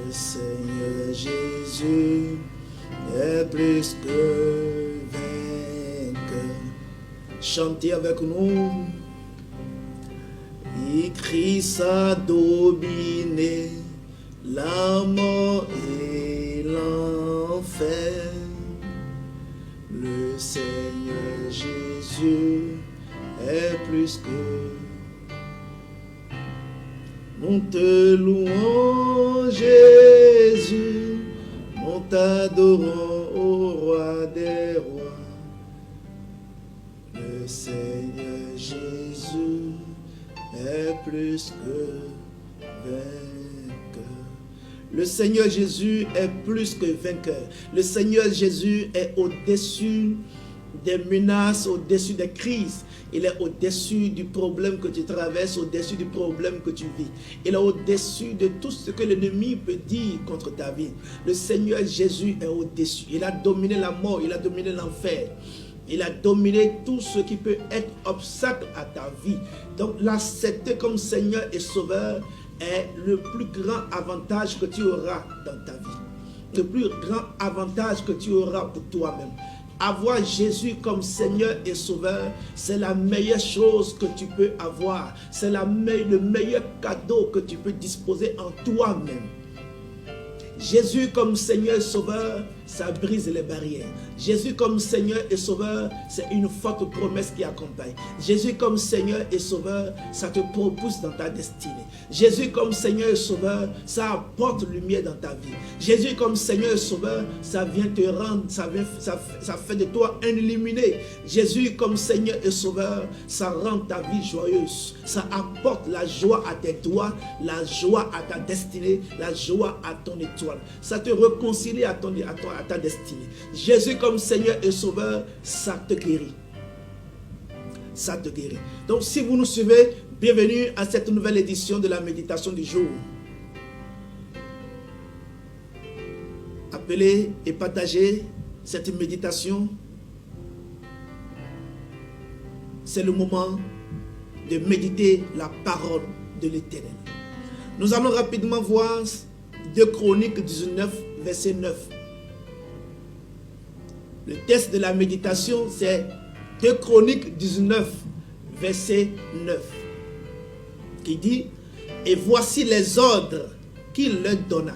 Le Seigneur Jésus est plus que vainqueur. Chantez avec nous. Et Christ a dominé la mort et l'enfer. Le Seigneur Jésus est plus que. Nous te louons, Jésus, nous t'adorons, ô roi des rois. Le Seigneur Jésus est plus que vainqueur. Le Seigneur Jésus est plus que vainqueur. Le Seigneur Jésus est au-dessus des menaces, au-dessus des crises. Il est au-dessus du problème que tu traverses, au-dessus du problème que tu vis. Il est au-dessus de tout ce que l'ennemi peut dire contre ta vie. Le Seigneur Jésus est au-dessus. Il a dominé la mort, il a dominé l'enfer. Il a dominé tout ce qui peut être obstacle à ta vie. Donc l'accepter comme Seigneur et Sauveur est le plus grand avantage que tu auras dans ta vie. Le plus grand avantage que tu auras pour toi-même. Avoir Jésus comme Seigneur et Sauveur, c'est la meilleure chose que tu peux avoir. C'est le meilleur cadeau que tu peux disposer en toi-même. Jésus comme Seigneur et Sauveur, ça brise les barrières. Jésus comme Seigneur et Sauveur, c'est une forte promesse qui accompagne. Jésus comme Seigneur et Sauveur, ça te propulse dans ta destinée. Jésus comme Seigneur et Sauveur, ça apporte lumière dans ta vie. Jésus comme Seigneur et Sauveur, ça vient te rendre, ça fait de toi un illuminé. Jésus comme Seigneur et Sauveur, ça rend ta vie joyeuse. Ça apporte la joie à tes doigts, la joie à ta destinée, la joie à ton étoile. Ça te réconcilie à ta destinée. Jésus comme Seigneur et Sauveur, ça te guérit. Ça te guérit. Donc si vous nous suivez, bienvenue à cette nouvelle édition de la méditation du jour. Appelez et partagez cette méditation. C'est le moment de méditer la parole de l'Éternel. Nous allons rapidement voir 2 Chroniques 19, verset 9. Le texte de la méditation, c'est 2 Chroniques 19, verset 9. Qui dit, et voici les ordres qu'il leur donna.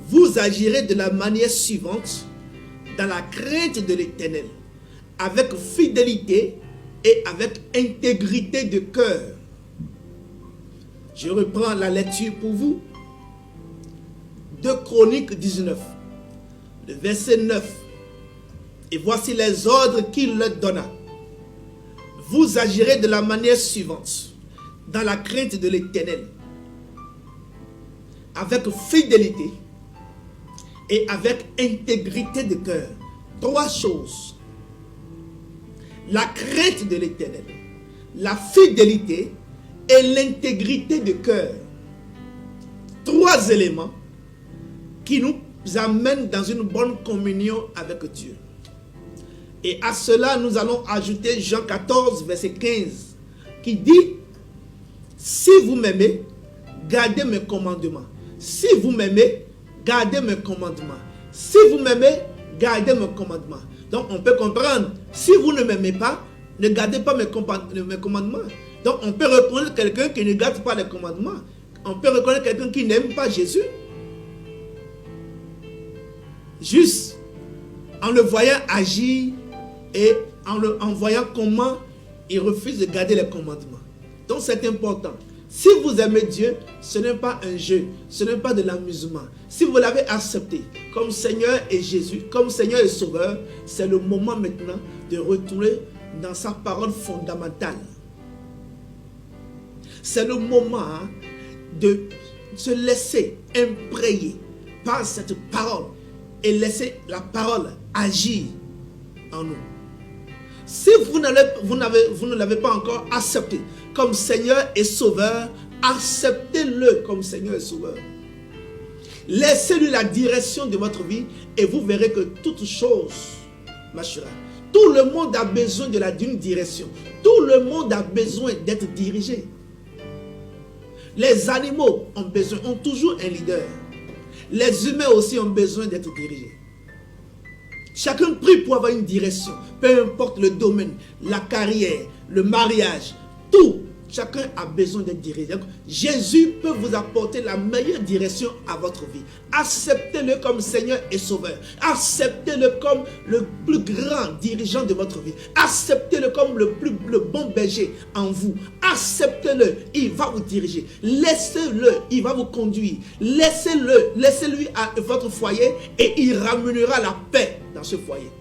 Vous agirez de la manière suivante, dans la crainte de l'Éternel, avec fidélité et avec intégrité de cœur. Je reprends la lecture pour vous. 2 Chroniques 19, le verset 9. Et voici les ordres qu'il leur donna. Vous agirez de la manière suivante, dans la crainte de l'Éternel, avec fidélité et avec intégrité de cœur. 3 choses. La crainte de l'Éternel, la fidélité et l'intégrité de cœur. 3 éléments qui nous amènent dans une bonne communion avec Dieu. Et à cela, nous allons ajouter Jean 14, verset 15, qui dit, si vous m'aimez, gardez mes commandements. Si vous m'aimez, gardez mes commandements. Si vous m'aimez, gardez mes commandements. Donc, on peut comprendre, si vous ne m'aimez pas, ne gardez pas mes commandements. Donc, on peut reconnaître quelqu'un qui ne garde pas les commandements. On peut reconnaître quelqu'un qui n'aime pas Jésus. Juste en le voyant agir et en voyant comment il refuse de garder les commandements. Donc c'est important. Si vous aimez Dieu, ce n'est pas un jeu, ce n'est pas de l'amusement. Si vous l'avez accepté comme Seigneur et Jésus, comme Seigneur et Sauveur, c'est le moment maintenant de retourner dans sa parole fondamentale. C'est le moment de se laisser imprégner par cette parole et laisser la parole agir en nous. Si vous ne l'avez pas encore accepté comme Seigneur et Sauveur, acceptez-le comme Seigneur et Sauveur. Laissez-lui la direction de votre vie et vous verrez que toute chose marchera. Tout le monde a besoin d'une direction. Tout le monde a besoin d'être dirigé. Les animaux ont toujours un leader. Les humains aussi ont besoin d'être dirigés. Chacun prie pour avoir une direction, peu importe le domaine, la carrière, le mariage, tout. Chacun a besoin d'être dirigé. Donc, Jésus peut vous apporter la meilleure direction à votre vie. Acceptez-le comme Seigneur et Sauveur. Acceptez-le comme le plus grand dirigeant de votre vie. Acceptez-le comme le bon berger en vous. Acceptez-le, il va vous diriger. Laissez-le, il va vous conduire. Laissez-lui à votre foyer et il ramènera la paix dans ce foyer.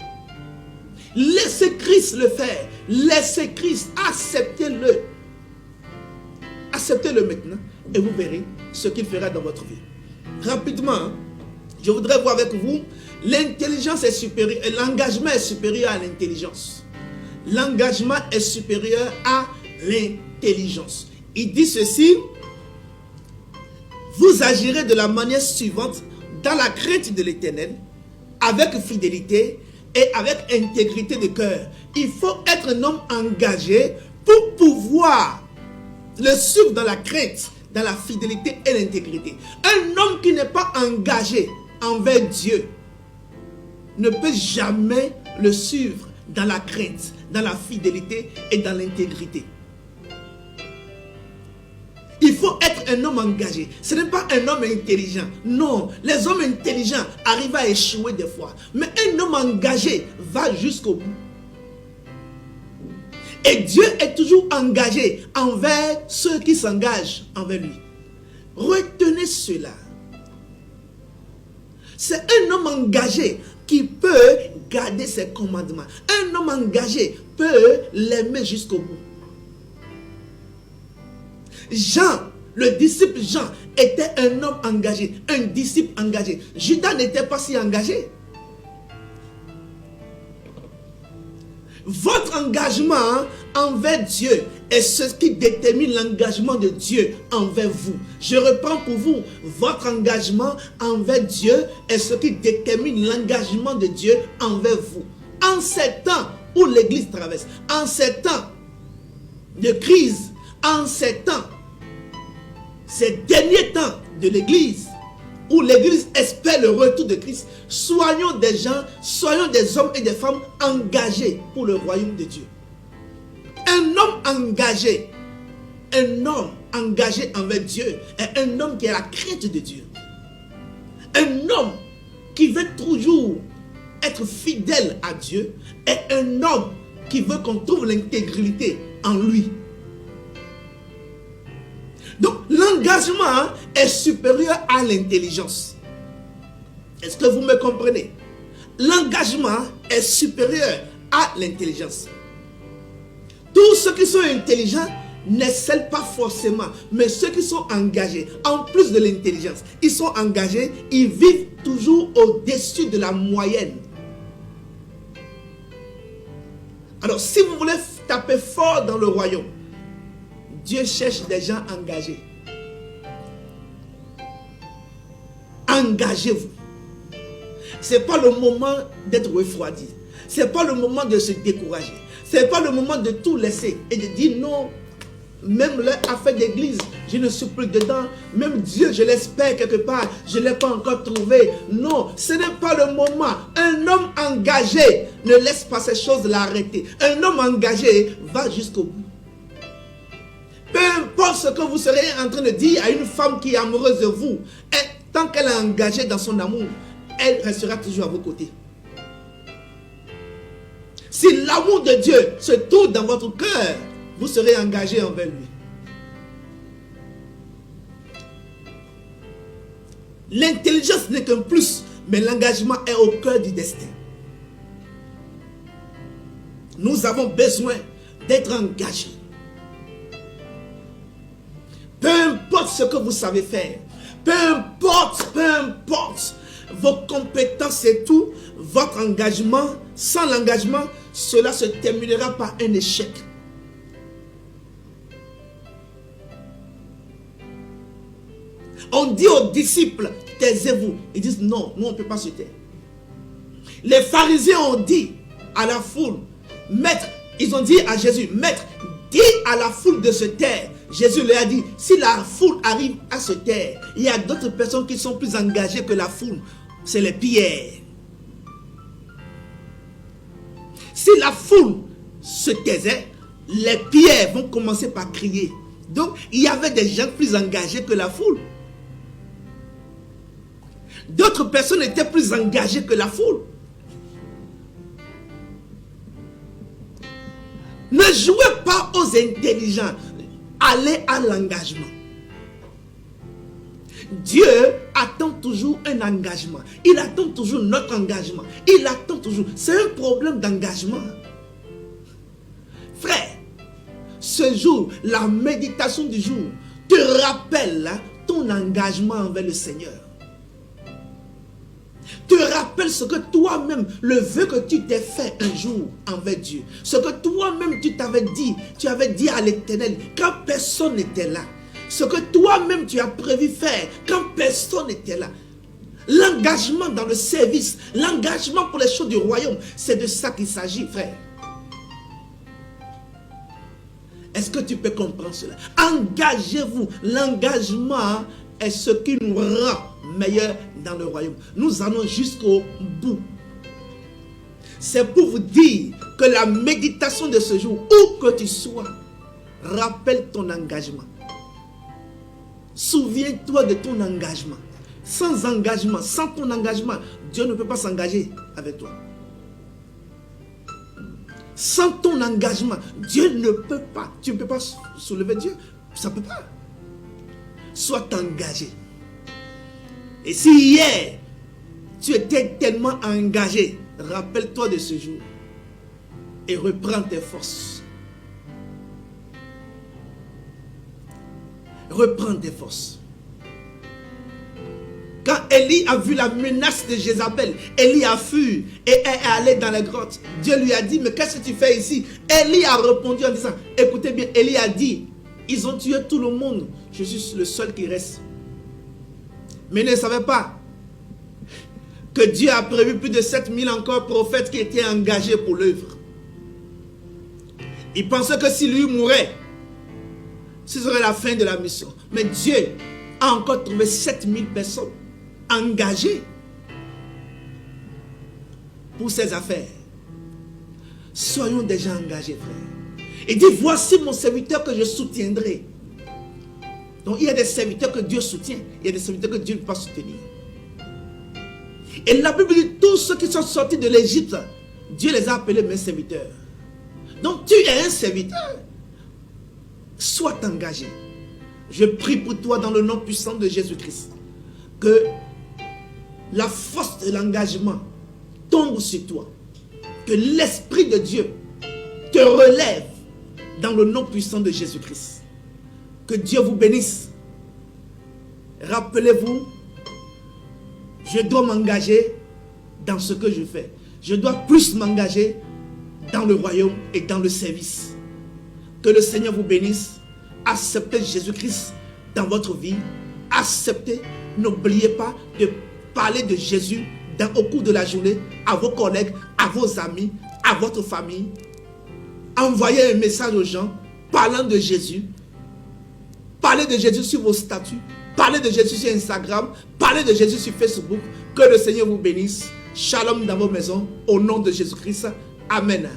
Laissez Christ le faire. Laissez Christ, acceptez-le. Acceptez-le maintenant et vous verrez ce qu'il fera dans votre vie. Rapidement, je voudrais voir avec vous, l'intelligence est supérieure, l'engagement est supérieur à l'intelligence. L'engagement est supérieur à l'intelligence. Il dit ceci, vous agirez de la manière suivante, dans la crainte de l'Éternel, avec fidélité et avec intégrité de cœur. Il faut être un homme engagé pour pouvoir le suivre dans la crainte, dans la fidélité et l'intégrité. Un homme qui n'est pas engagé envers Dieu ne peut jamais le suivre dans la crainte, dans la fidélité et dans l'intégrité. Il faut être un homme engagé. Ce n'est pas un homme intelligent. Non, les hommes intelligents arrivent à échouer des fois. Mais un homme engagé va jusqu'au bout. Et Dieu est toujours engagé envers ceux qui s'engagent envers lui. Retenez cela. C'est un homme engagé qui peut garder ses commandements. Un homme engagé peut l'aimer jusqu'au bout. Jean, le disciple Jean, était un homme engagé, un disciple engagé. Judas n'était pas si engagé. Votre engagement envers Dieu est ce qui détermine l'engagement de Dieu envers vous. Je reprends pour vous. Votre engagement envers Dieu est ce qui détermine l'engagement de Dieu envers vous. En ces temps où l'Église traverse, en ces temps de crise, en ces temps, ces derniers temps de l'Église, où l'Église espère le retour de Christ, soyons des gens, soyons des hommes et des femmes engagés pour le royaume de Dieu. Un homme engagé envers Dieu est un homme qui a la crainte de Dieu. Un homme qui veut toujours être fidèle à Dieu est un homme qui veut qu'on trouve l'intégrité en lui. Donc l'engagement est supérieur à l'intelligence. Est-ce que vous me comprenez? L'engagement est supérieur à l'intelligence. Tous ceux qui sont intelligents n'excellent pas forcément, mais ceux qui sont engagés, en plus de l'intelligence, ils sont engagés, ils vivent toujours au-dessus de la moyenne. Alors si vous voulez taper fort dans le royaume, Dieu cherche des gens engagés. Engagez-vous. Ce n'est pas le moment d'être refroidi. Ce n'est pas le moment de se décourager. Ce n'est pas le moment de tout laisser et de dire non. Même l'affaire d'église, je ne suis plus dedans. Même Dieu, je l'espère quelque part, je ne l'ai pas encore trouvé. Non, ce n'est pas le moment. Un homme engagé ne laisse pas ces choses l'arrêter. Un homme engagé va jusqu'au bout. Peu importe ce que vous serez en train de dire à une femme qui est amoureuse de vous, tant qu'elle est engagée dans son amour, elle restera toujours à vos côtés. Si l'amour de Dieu se trouve dans votre cœur, vous serez engagé envers lui. L'intelligence n'est qu'un plus, mais l'engagement est au cœur du destin. Nous avons besoin d'être engagés. Peu importe ce que vous savez faire, peu importe vos compétences et tout, votre engagement, sans l'engagement, cela se terminera par un échec. On dit aux disciples, taisez-vous. Ils disent non, nous on ne peut pas se taire. Les pharisiens ont dit à la foule, maître, ils ont dit à Jésus, maître, dis à la foule de se taire. Jésus leur a dit, si la foule arrive à se taire, il y a d'autres personnes qui sont plus engagées que la foule. C'est les pierres. Si la foule se taisait, les pierres vont commencer par crier. Donc, il y avait des gens plus engagés que la foule. D'autres personnes étaient plus engagées que la foule. Ne jouez pas aux intelligents. Allez à l'engagement. Dieu attend toujours un engagement. Il attend toujours notre engagement. Il attend toujours. C'est un problème d'engagement. Frère, ce jour, la méditation du jour te rappelle ton engagement envers le Seigneur. Te rappelle ce que toi-même, le vœu que tu t'es fait un jour envers Dieu. Ce que toi-même tu avais dit à l'Éternel quand personne n'était là. Ce que toi-même tu as prévu faire quand personne n'était là. L'engagement dans le service, l'engagement pour les choses du royaume, c'est de ça qu'il s'agit, frère. Est-ce que tu peux comprendre cela? Engagez-vous. L'engagement est ce qui nous rend meilleurs dans le royaume. Nous allons jusqu'au bout. C'est pour vous dire que la méditation de ce jour, où que tu sois, rappelle ton engagement. Souviens-toi de ton engagement. Sans engagement, sans ton engagement, Dieu ne peut pas s'engager avec toi. Sans ton engagement, Dieu ne peut pas. Tu ne peux pas soulever Dieu. Ça ne peut pas. Sois engagé. Et si hier, tu étais tellement engagé, rappelle-toi de ce jour et reprends tes forces. Reprends tes forces. Quand Élie a vu la menace de Jézabel, Élie a fui et est allé dans la grotte. Dieu lui a dit, mais qu'est-ce que tu fais ici? Élie a répondu en disant, écoutez bien, Élie a dit, ils ont tué tout le monde, je suis le seul qui reste. Mais il ne savait pas que Dieu a prévu plus de 7000 encore prophètes qui étaient engagés pour l'œuvre. Il pensait que si lui mourait, ce serait la fin de la mission. Mais Dieu a encore trouvé 7000 personnes engagées pour ses affaires. Soyons déjà engagés, frère. Il dit, voici mon serviteur que je soutiendrai. Donc il y a des serviteurs que Dieu soutient. Il y a des serviteurs que Dieu ne peut pas soutenir. Et la Bible dit, tous ceux qui sont sortis de l'Égypte, Dieu les a appelés mes serviteurs. Donc tu es un serviteur. Sois engagé. Je prie pour toi dans le nom puissant de Jésus-Christ. Que la force de l'engagement tombe sur toi. Que l'Esprit de Dieu te relève dans le nom puissant de Jésus-Christ. Que Dieu vous bénisse. Rappelez-vous, je dois m'engager dans ce que je fais. Je dois plus m'engager dans le royaume et dans le service. Que le Seigneur vous bénisse. Acceptez Jésus-Christ dans votre vie. Acceptez. N'oubliez pas de parler de Jésus au cours de la journée à vos collègues, à vos amis, à votre famille. Envoyez un message aux gens parlant de Jésus. Parlez de Jésus sur vos statuts. Parlez de Jésus sur Instagram. Parlez de Jésus sur Facebook. Que le Seigneur vous bénisse. Shalom dans vos maisons. Au nom de Jésus-Christ. Amen.